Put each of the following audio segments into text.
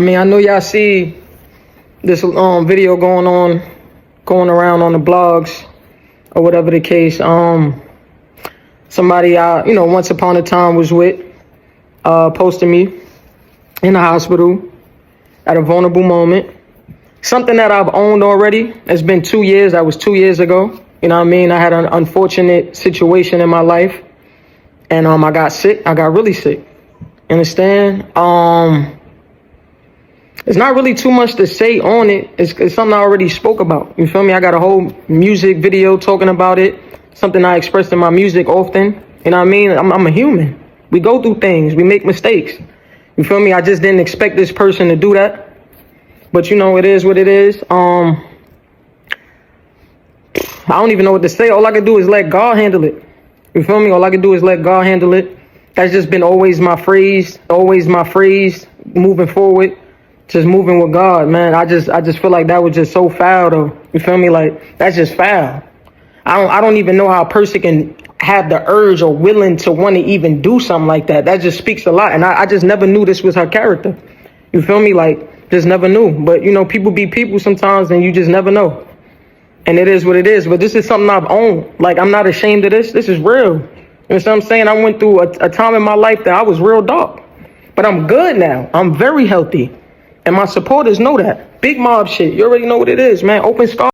I mean, I know y'all see this video going around on the blogs or whatever the case. Somebody I once upon a time was with posted me in the hospital at a vulnerable moment. Something that I've owned already. It's been 2 years. That was 2 years ago. You know what I mean? I had an unfortunate situation in my life, and I got sick. I got really sick. Understand? It's not really too much to say on it. It's something I already spoke about. You feel me? I got a whole music video talking about it. Something I express in my music often. You know what I mean? I'm a human. We go through things. We make mistakes. You feel me? I just didn't expect this person to do that. But it is what it is. I don't even know what to say. All I can do is let God handle it. You feel me? All I can do is let God handle it. That's just been always my phrase moving forward. Just moving with God, man. I just feel like that was just so foul, though. You feel me? Like, that's just foul. I don't even know how a person can have the urge or willing to want to even do something like that. That just speaks a lot. And I just never knew this was her character. You feel me? Like, just never knew. But, people be people sometimes, and you just never know. And it is what it is. But this is something I've owned. Like, I'm not ashamed of this. This is real. You know what I'm saying? I went through a time in my life that I was real dark. But I'm good now. I'm very healthy. And my supporters know that. Big mob shit. You already know what it is, man. Open scar.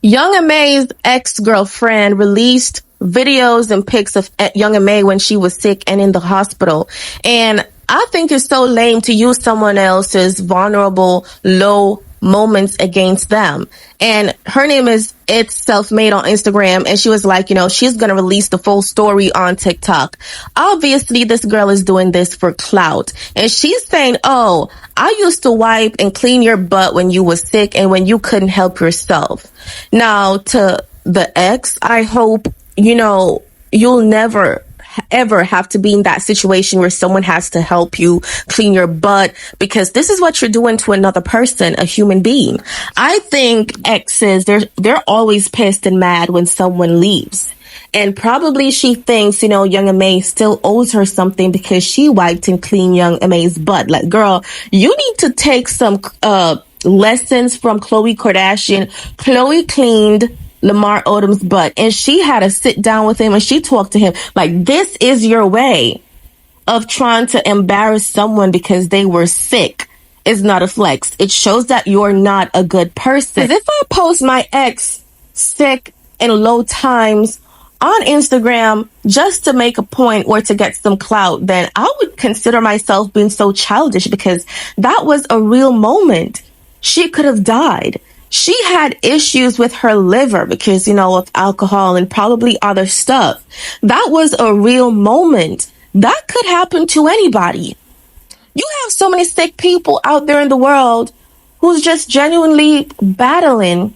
Young M.A's ex-girlfriend released videos and pics of Young M.A when she was sick and in the hospital. And I think it's so lame to use someone else's vulnerable, low moments against them. And her name is It's Self-Made on Instagram. And she was like, she's going to release the full story on TikTok. Obviously, this girl is doing this for clout. And she's saying, oh, I used to wipe and clean your butt when you was sick and when you couldn't help yourself. Now, to the ex, I hope, you'll never ever have to be in that situation where someone has to help you clean your butt, because this is what you're doing to another person, a human being. I think exes, they're always pissed and mad when someone leaves. And probably she thinks, Young M.A still owes her something because she wiped and cleaned Young M.A's butt. Like, girl, you need to take some lessons from Khloe Kardashian. Khloe cleaned Lamar Odom's butt, and she had to sit down with him and she talked to him. Like, this is your way of trying to embarrass someone because they were sick. It's not a flex. It shows that you're not a good person. Because if I post my ex sick and low times on Instagram just to make a point or to get some clout, then I would consider myself being so childish, because that was a real moment. She could have died. She had issues with her liver because, of alcohol and probably other stuff. That was a real moment. That could happen to anybody. You have so many sick people out there in the world who's just genuinely battling.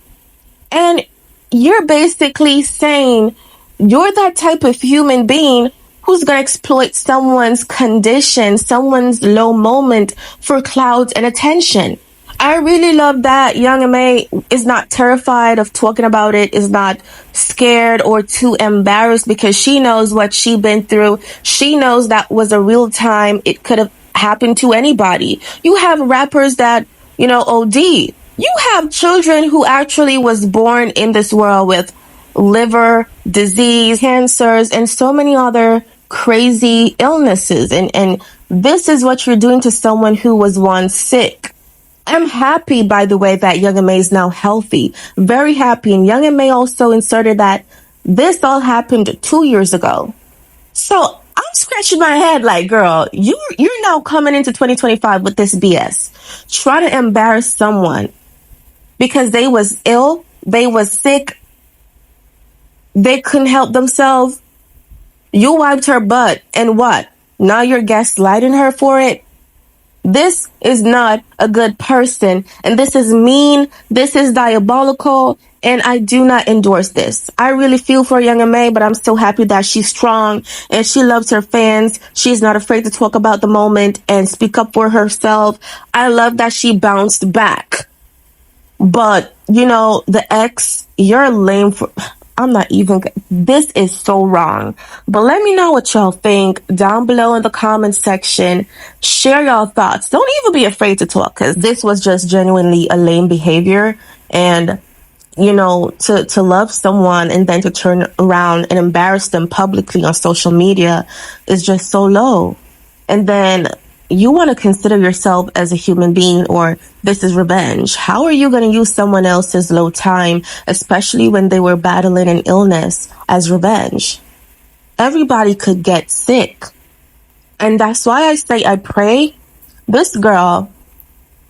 And you're basically saying you're that type of human being who's going to exploit someone's condition, someone's low moment for clout and attention. I really love that Young M.A is not terrified of talking about it, is not scared or too embarrassed, because she knows what she's been through. She knows that was a real time. It could have happened to anybody. You have rappers that, OD. You have children who actually was born in this world with liver disease, cancers, and so many other crazy illnesses. And this is what you're doing to someone who was once sick. I'm happy, by the way, that Young M.A is now healthy. Very happy. And Young M.A also inserted that this all happened 2 years ago. So I'm scratching my head like, girl, you're now coming into 2025 with this BS. Try to embarrass someone because they was ill, they was sick, they couldn't help themselves. You wiped her butt, and what? Now you're gaslighting her for it? This is not a good person, and this is mean, this is diabolical, and I do not endorse this. I really feel for Young M.A, but I'm so happy that she's strong and she loves her fans. She's not afraid to talk about the moment and speak up for herself. I love that she bounced back. But, the ex, you're lame for... I'm not even, this is so wrong. But let me know what y'all think down below in the comment section. Share y'all thoughts. Don't even be afraid to talk, because this was just genuinely a lame behavior. And you know, to love someone and then to turn around and embarrass them publicly on social media is just so low. And then you want to consider yourself as a human being, or this is revenge. How are you going to use someone else's low time, especially when they were battling an illness, as revenge? Everybody could get sick. And that's why I say, I pray this girl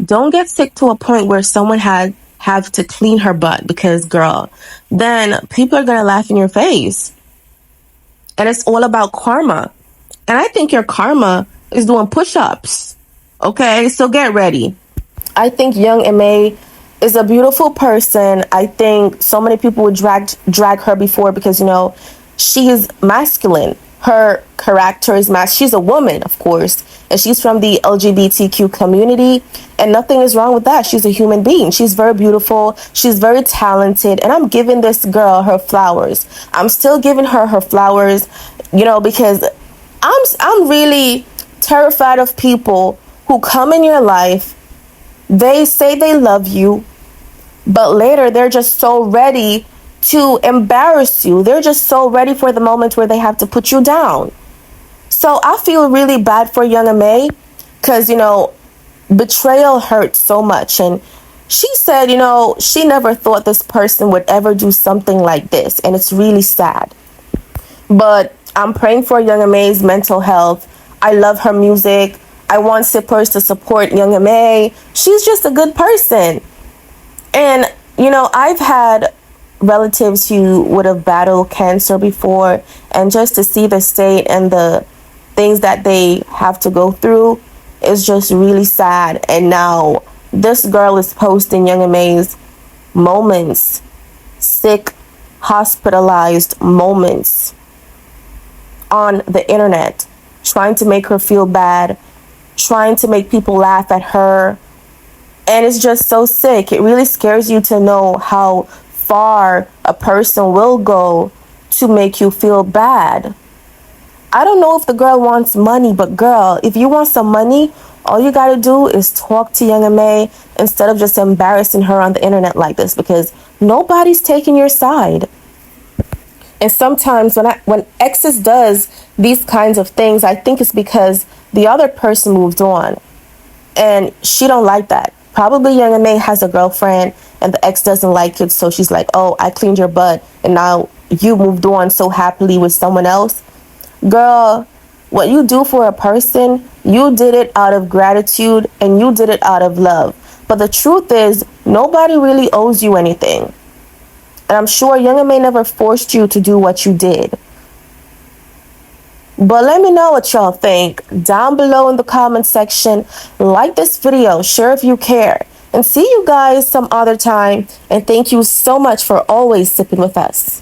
don't get sick to a point where someone have to clean her butt, because girl, then people are gonna laugh in your face. And it's all about karma. And I think your karma is doing push-ups. Okay, so get ready. I think young M.A. is a beautiful person. I think so many people would drag her before, because you know, she's masculine. Her character is she's a woman, of course, and she's from the LGBTQ community, and nothing is wrong with that. She's a human being. She's very beautiful. She's very talented, and I'm giving this girl her flowers. I'm still giving her her flowers, you know, because I'm really terrified of people who come in your life. They say they love you, but later they're just so ready to embarrass you. They're just so ready for the moment where they have to put you down. So I feel really bad for young M.A. because, you know, betrayal hurts so much. And she said, you know, she never thought this person would ever do something like this. And it's really sad. But I'm praying for young M.A.'s mental health. I love her music. I want sippers to support young M.A. She's just a good person. And, you know, I've had relatives who would have battled cancer before, and just to see the state and the things that they have to go through is just really sad. And now this girl is posting young M.A.'s moments, sick, hospitalized moments on the internet, trying to make her feel bad, trying to make people laugh at her. And it's just so sick. It really scares you to know how far a person will go to make you feel bad. I don't know if the girl wants money, but girl, if you want some money, all you gotta do is talk to young M.A. instead of just embarrassing her on the internet like this, because nobody's taking your side. And sometimes when exes does these kinds of things, I think it's because the other person moved on, and she don't like that. Probably young M.A. has a girlfriend and the ex doesn't like it, so she's like, oh, I cleaned your butt and now you moved on so happily with someone else. Girl, what you do for a person, you did it out of gratitude and you did it out of love. But the truth is, nobody really owes you anything. And I'm sure young M.A. never forced you to do what you did. But let me know what y'all think down below in the comment section. Like this video, share if you care. And see you guys some other time. And thank you so much for always sipping with us.